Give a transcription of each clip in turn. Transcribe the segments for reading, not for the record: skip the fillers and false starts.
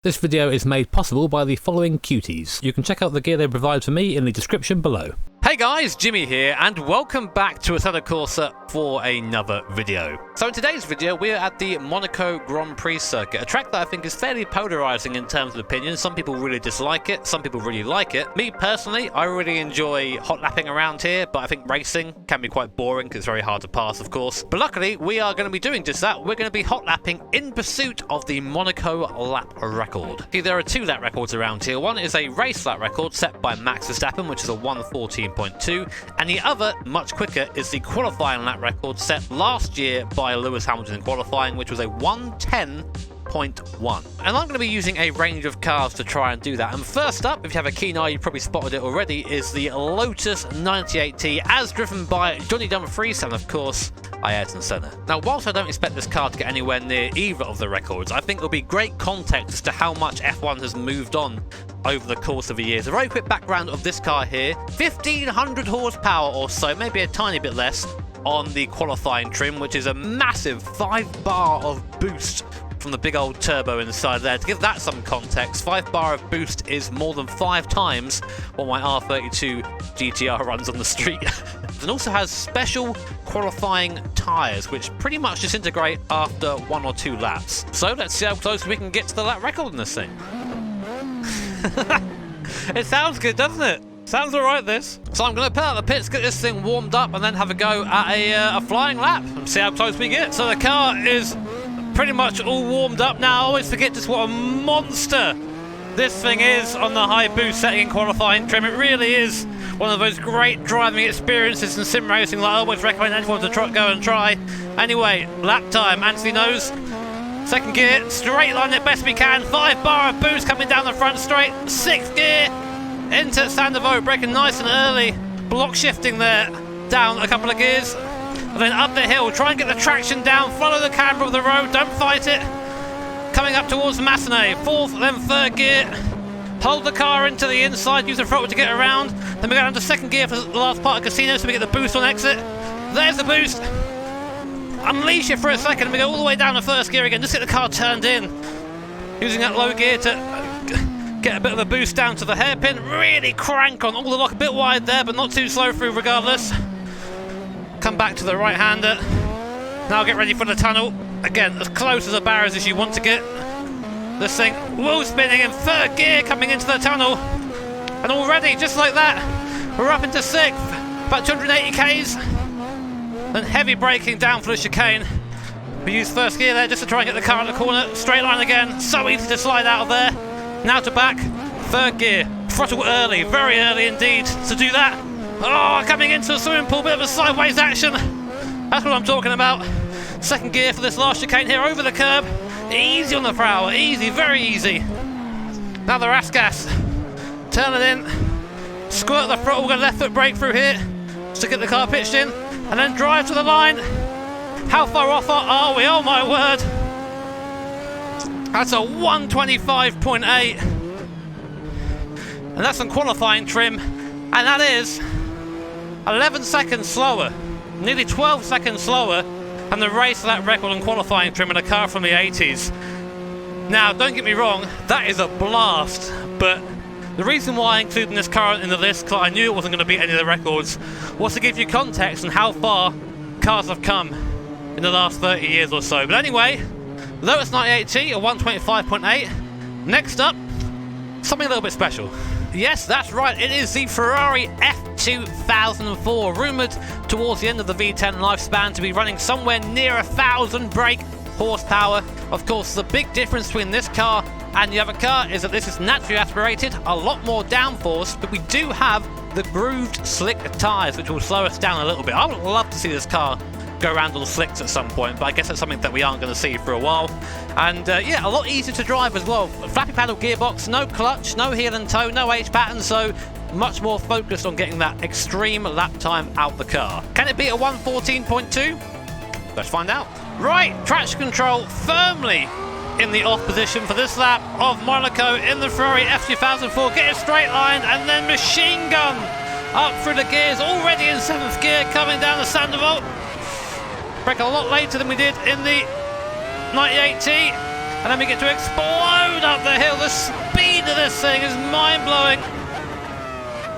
This video is made possible by the following cuties. You can check out the gear they provide for me in the description below. Hey guys, Jimmy here, and welcome back to Assetto Corsa for another video. So in today's video, we're at the Monaco Grand Prix circuit, a track that I think is fairly polarizing in terms of opinion. Some people really dislike it, some people really like it. Me personally, I really enjoy hot lapping around here, but I think racing can be quite boring because it's very hard to pass, of course. But luckily, we are going to be doing just that. We're going to be hot lapping in pursuit of the Monaco lap record. See, there are two lap records around here. One is a race lap record set by Max Verstappen, which is a 1:14.2, and the other, much quicker, is the qualifying lap record set last year by Lewis Hamilton in qualifying, which was a 1:10.1. And I'm going to be using a range of cars to try and do that. And first up, if you have a keen eye, you've probably spotted it already, is the Lotus 98T, as driven by Johnny Dumfries and, of course, Ayrton Senna. Now, whilst I don't expect this car to get anywhere near either of the records, I think it'll be great context as to how much F1 has moved on over the course of the years. A very quick background of this car here: 1500 horsepower or so, maybe a tiny bit less, on the qualifying trim, which is a massive 5 bar of boost from the big old turbo inside there. To give that some context, 5 bar of boost is more than 5 times what my R32 GTR runs on the street. And also has special qualifying tyres, which pretty much disintegrate after 1 or 2 laps. So let's see how close we can get to the lap record in this thing. It sounds good, doesn't it? Sounds alright, this. So I'm going to pull out the pits, get this thing warmed up, and then have a go at a flying lap and see how close we get. So the car is pretty much all warmed up now. I always forget just what a monster this thing is on the high boost setting in qualifying trim. It really is one of those great driving experiences in sim racing that I always recommend anyone to go and try. Anyway, lap time. Anthony knows. Second gear, straight line it best we can. 5 bar of boost coming down the front straight. 6th gear into Sandovo, braking nice and early. Block shifting there, down a couple of gears. And then up the hill, try and get the traction down. Follow the camber of the road, don't fight it. Coming up towards Massenet. 4th, then 3rd gear. Hold the car into the inside, use the throttle to get around. Then we go down to 2nd gear for the last part of Casino, so we get the boost on exit. There's the boost. Unleash it for a second, we go all the way down to 1st gear again. Just get the car turned in. Using that low gear to get a bit of a boost down to the hairpin. Really crank on all the lock, a bit wide there, but not too slow through regardless. Come back to the right-hander. Now get ready for the tunnel. Again, as close as the barriers as you want to get. This thing wheel spinning in 3rd gear coming into the tunnel. And already, just like that, we're up into 6th. About 280 Ks. Then heavy braking down for the chicane. We use 1st gear there just to try and get the car in the corner. Straight line again. So easy to slide out of there. Now to back. 3rd gear. Throttle early. Very early indeed to do that. Oh, coming into the swimming pool. Bit of a sideways action. That's what I'm talking about. 2nd gear for this last chicane here. Over the curb. Easy on the Frauer. Easy. Very easy. Now the Rasgas. Turn it in. Squirt the throttle. We're going to left foot brake through here just to get the car pitched in. And then drive to the line. How far off are we? Oh my word. That's a 1:25.8. And that's on qualifying trim. And that is 11 seconds slower. Nearly 12 seconds slower than the race lap record on qualifying trim in a car from the 80s. Now, don't get me wrong, that is a blast. But the reason why I included this car in the list, because I knew it wasn't going to beat any of the records, was to give you context on how far cars have come in the last 30 years or so. But anyway, Lotus 98T, a 1:25.8. Next up, something a little bit special. Yes, that's right, it is the Ferrari F2004, rumoured towards the end of the V10 lifespan to be running somewhere near 1,000 brake horsepower. Of course, the big difference between this car and the other car is that this is naturally aspirated, a lot more downforce, but we do have the grooved slick tyres, which will slow us down a little bit. I would love to see this car go around on slicks at some point, but I guess that's something that we aren't going to see for a while. And yeah, a lot easier to drive as well. Flappy paddle gearbox, no clutch, no heel and toe, no H pattern, so much more focused on getting that extreme lap time out the car. Can it be a 1:14.2? Let's find out. Right, traction control firmly in the off position for this lap of Monaco in the Ferrari F2004. Get a straight line and then machine gun up through the gears. Already in 7th gear coming down the Sandoval. Brake a lot later than we did in the 98T. And then we get to explode up the hill. The speed of this thing is mind-blowing.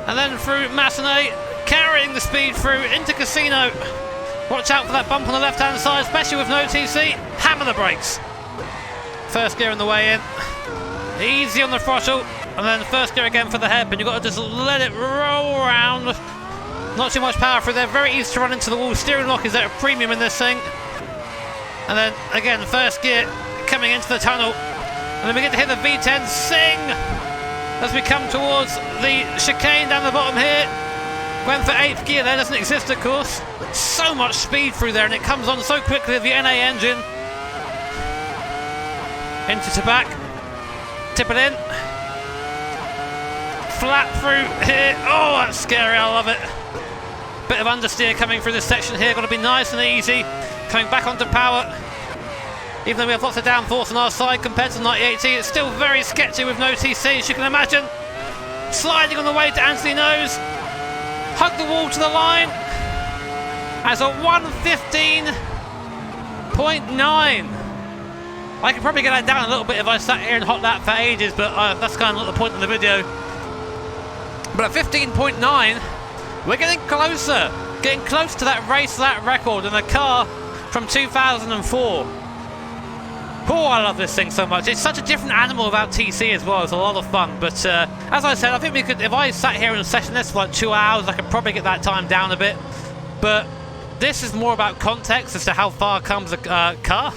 And then through Massenet, carrying the speed through into Casino. Watch out for that bump on the left-hand side, especially with no TC. Hammer the brakes. First gear on the way in. Easy on the throttle. And then first gear again for the hairpin. You've got to just let it roll around. Not too much power through there. Very easy to run into the wall. Steering lock is at a premium in this thing. And then again, first gear coming into the tunnel. And then we get to hit the V10 sing as we come towards the chicane down the bottom here. Went for 8th gear there, doesn't exist of course. So much speed through there and it comes on so quickly with the NA engine. Into to back. Tip it in. Flat through here. Oh, that's scary, I love it. Bit of understeer coming through this section here, got to be nice and easy. Coming back onto power. Even though we have lots of downforce on our side compared to 98T, it's still very sketchy with no TC, as you can imagine. Sliding on the way to Anthony Nose. Hug the wall to the line. As a 1:15.9. I could probably get that down a little bit if I sat here and hot lap for ages, but that's kind of not the point of the video. But at 15.9, we're getting closer. Getting close to that race lap record in a car from 2004. Oh, I love this thing so much. It's such a different animal without TC as well. It's a lot of fun. But as I said, I think we could, if I sat here in a session this for like 2 hours, I could probably get that time down a bit. But this is more about context as to how far comes a car.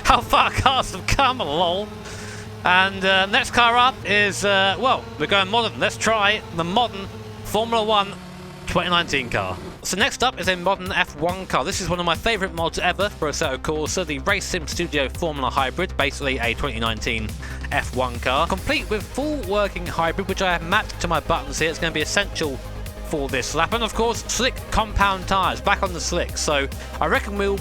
How far cars have come, lol. And next car up is, well, we're going modern. Let's try the modern Formula 1 2019 car. So next up is a modern F1 car. This is one of my favourite mods ever for Assetto Corsa, the Race Sim Studio Formula Hybrid, basically a 2019 F1 car, complete with full working hybrid, which I have mapped to my buttons here. It's going to be essential for this lap, and of course slick compound tyres back on the slicks. So I reckon we'll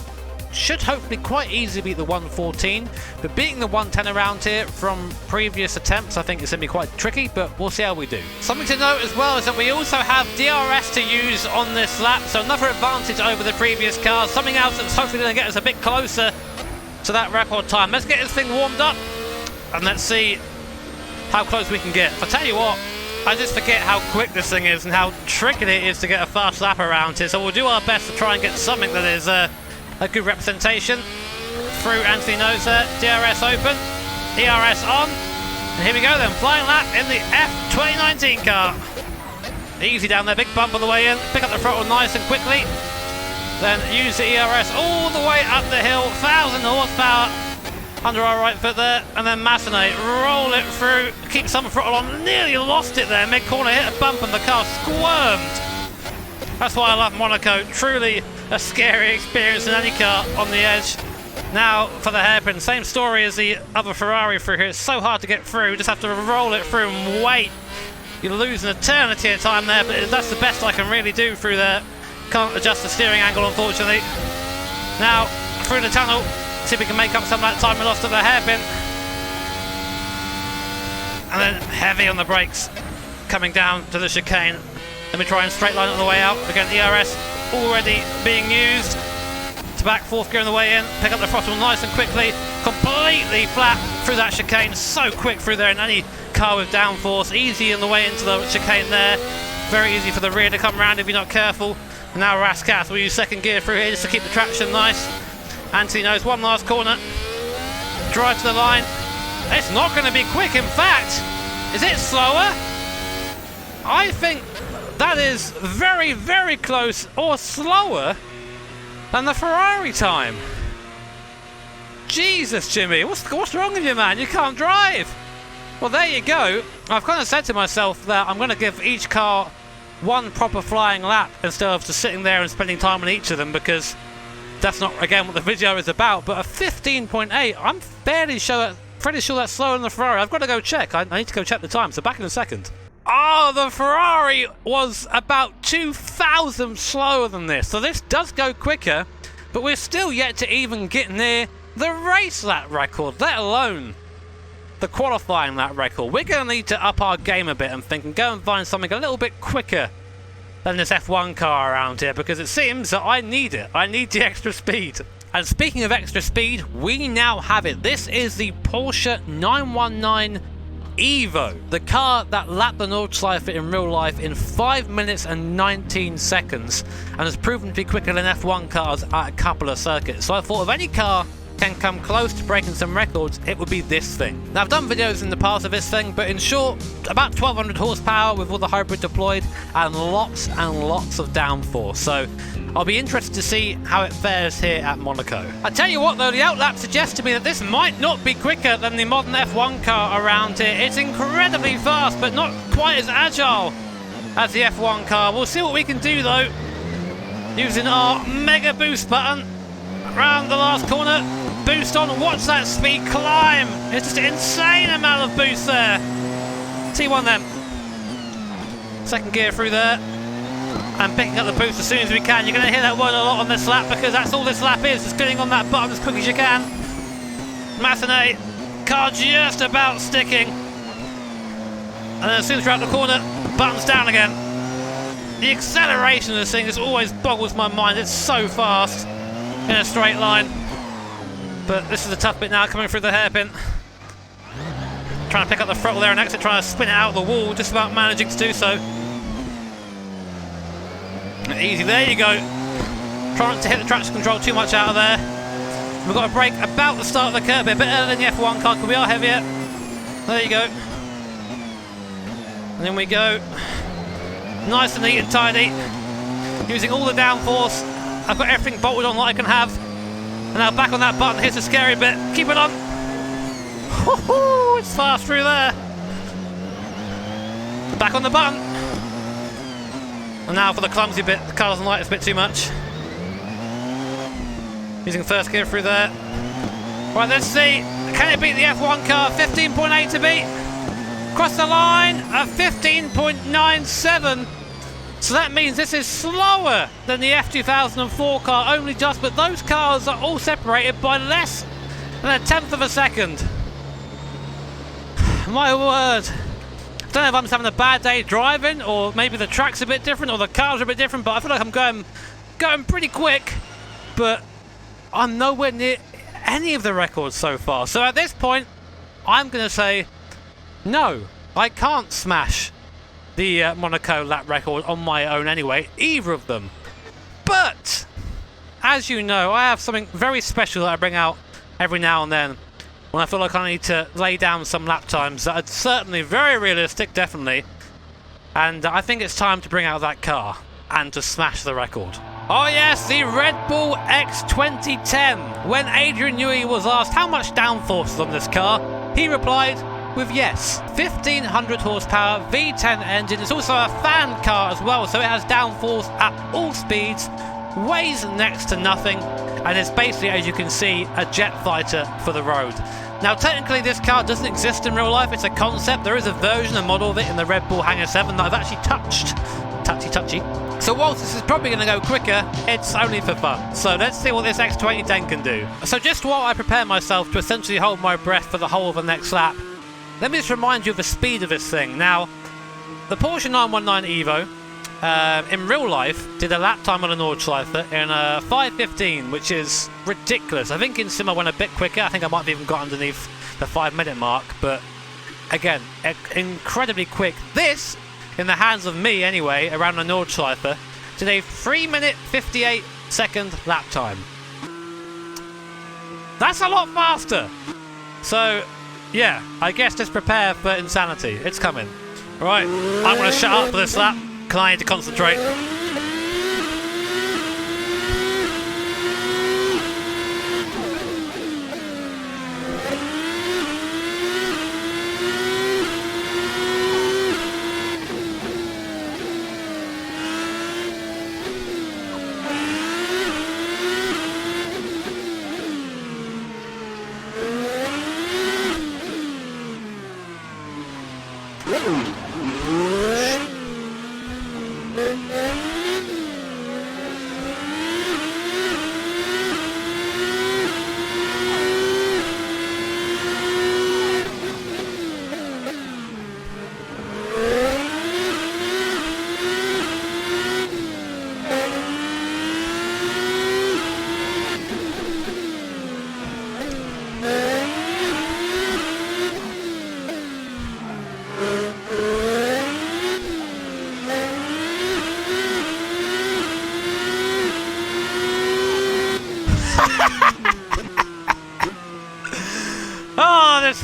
should hopefully quite easily beat the 114, but beating the 110 around here from previous attempts I think it's going to be quite tricky, but we'll see how we do. Something to note as well is that we also have DRS to use on this lap, so another advantage over the previous cars, something else that's hopefully going to get us a bit closer to that record time. Let's get this thing warmed up and let's see how close we can get. I tell you what, I just forget how quick this thing is and how tricky it is to get a fast lap around here, so we'll do our best to try and get something that is a good representation. Through Anthony Nose there, DRS open, ERS on, and here we go then, flying lap in the F2019 car. Easy down there, big bump on the way in, pick up the throttle nice and quickly, then use the ERS all the way up the hill, 1000 horsepower under our right foot there, and then Massenet, roll it through, keep some throttle on, nearly lost it there, mid-corner, hit a bump and the car squirmed. That's why I love Monaco, truly a scary experience in any car on the edge. Now for the hairpin, same story as the other Ferrari through here. It's so hard to get through, you just have to roll it through and wait. You lose an eternity of time there, but that's the best I can really do through there. Can't adjust the steering angle unfortunately. Now through the tunnel, see if we can make up some of that time we lost at the hairpin. And then heavy on the brakes, coming down to the chicane. Let me try and straight line on the way out. Again, ERS already being used. To back, 4th gear on the way in. Pick up the throttle nice and quickly. Completely flat through that chicane. So quick through there in any car with downforce. Easy on the way into the chicane there. Very easy for the rear to come around if you're not careful. And now Rascath will use 2nd gear through here just to keep the traction nice. Anthony knows one last corner. Drive to the line. It's not going to be quick. In fact, is it slower? I think that is very, very close or slower than the Ferrari time. Jesus, Jimmy, what's wrong with you, man? You can't drive. Well, there you go. I've kind of said to myself that I'm going to give each car one proper flying lap instead of just sitting there and spending time on each of them, because that's not, again, what the video is about. But a 15.8, I'm pretty sure that's slower than the Ferrari. I've got to go check. I need to go check the time, so back in a second. Oh, the Ferrari was about 2,000 slower than this. So this does go quicker, but we're still yet to even get near the race lap record, let alone the qualifying lap record. We're going to need to up our game a bit, I'm thinking, go and find something a little bit quicker than this F1 car around here, because it seems that I need it. I need the extra speed. And speaking of extra speed, we now have it. This is the Porsche 919 Evo, the car that lapped the Nordschleife in real life in 5 minutes and 19 seconds and has proven to be quicker than F1 cars at a couple of circuits. So I thought if any car can come close to breaking some records, it would be this thing. Now, I've done videos in the past of this thing, but in short, about 1200 horsepower with all the hybrid deployed and lots of downforce. So I'll be interested to see how it fares here at Monaco. I tell you what though, the outlap suggests to me that this might not be quicker than the modern F1 car around here. It's incredibly fast, but not quite as agile as the F1 car. We'll see what we can do though, using our mega boost button around the last corner. Boost on, watch that speed climb. It's just an insane amount of boost there. T1 then. Second gear through there. And picking up the boost as soon as we can. You're going to hear that word a lot on this lap because that's all this lap is. Just getting on that button as quick as you can. Massenet, car just about sticking. And then as soon as we're out the corner, buttons down again. The acceleration of this thing just always boggles my mind. It's so fast in a straight line. But this is a tough bit now, coming through the hairpin. Trying to pick up the throttle there and exit, trying to spin it out of the wall, just about managing to do so. Easy, there you go. Trying not to hit the traction control too much out of there. We've got a brake about the start of the curve, a bit earlier than the F1 car, because we are heavier. There you go. And then we go. Nice and neat and tidy. Using all the downforce. I've got everything bolted on that I can have. And now back on that button, here's the scary bit. Keep it on. Woohoo! It's fast through there. Back on the button. And now for the clumsy bit, the car doesn't like this bit too much. Using first gear through there. Right, let's see. Can it beat the F1 car? 15.8 to beat. Cross the line at 15.97. So that means this is slower than the F2004 car, only just, but those cars are all separated by less than a tenth of a second. My word. I don't know if I'm just having a bad day driving, or maybe the track's a bit different, or the cars are a bit different, but I feel like I'm going pretty quick, but I'm nowhere near any of the records so far. So at this point, I'm going to say, no, I can't smash the Monaco lap record on my own anyway, either of them. But, as you know, I have something very special that I bring out every now and then when I feel like I need to lay down some lap times that are certainly very realistic, definitely. And I think it's time to bring out that car and to smash the record. Oh yes, the Red Bull X 2010. When Adrian Newey was asked how much downforce is on this car, he replied with yes. 1500 horsepower, V10 engine. It's also a fan car as well, so it has downforce at all speeds, weighs next to nothing, and it's basically, as you can see, a jet fighter for the road. Now technically this car doesn't exist in real life, it's a concept. There is a version, a model of it in the Red Bull Hangar 7 that I've actually touched. Touchy. So whilst this is probably going to go quicker, it's only for fun. So let's see what this X2010 can do. So just while I prepare myself to essentially hold my breath for the whole of the next lap, let me just remind you of the speed of this thing. Now, the Porsche 919 Evo, in real life, did a lap time on a Nordschleife in 5:15, which is ridiculous. I think in sim I went a bit quicker. I think I might have even got underneath the 5-minute mark, but again, incredibly quick. This, in the hands of me anyway, around the Nordschleife, did a 3-minute 58-second lap time. That's a lot faster. So, yeah, I guess just prepare for insanity. It's coming. Right, I'm going to shut up for this lap, because I need to concentrate.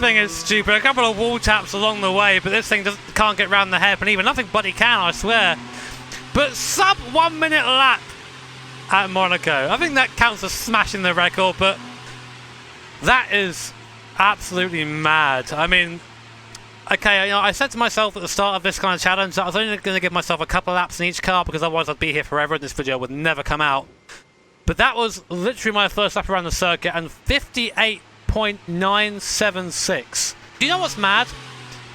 thing is stupid. A couple of wall taps along the way, but this thing just can't get round the hairpin even. Nothing bloody can, I swear. But sub 1 minute lap at Monaco. I think that counts as smashing the record, but that is absolutely mad. I mean, okay, you know, I said to myself at the start of this kind of challenge that I was only going to give myself a couple of laps in each car because otherwise I'd be here forever and this video would never come out. But that was literally my first lap around the circuit and 58.976. Do you know what's mad?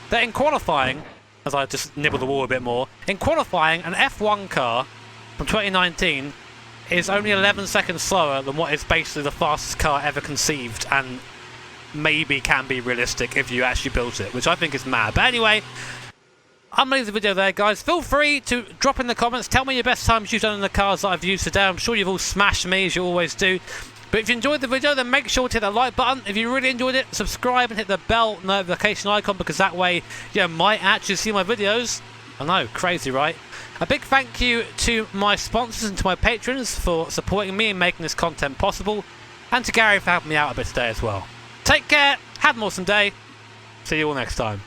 That in qualifying, as I just nibble the wall a bit more, in qualifying, an F1 car from 2019 is only 11 seconds slower than what is basically the fastest car ever conceived and maybe can be realistic if you actually built it, which I think is mad. But anyway, I'm going to leave the video there, guys. Feel free to drop in the comments. Tell me your best times you've done in the cars that I've used today. I'm sure you've all smashed me, as you always do. But if you enjoyed the video, then make sure to hit that like button. If you really enjoyed it, subscribe and hit the bell notification icon, because that way you might actually see my videos. I know, crazy, right? A big thank you to my sponsors and to my patrons for supporting me and making this content possible, and to Gary for helping me out a bit today as well. Take care, have an awesome day, see you all next time.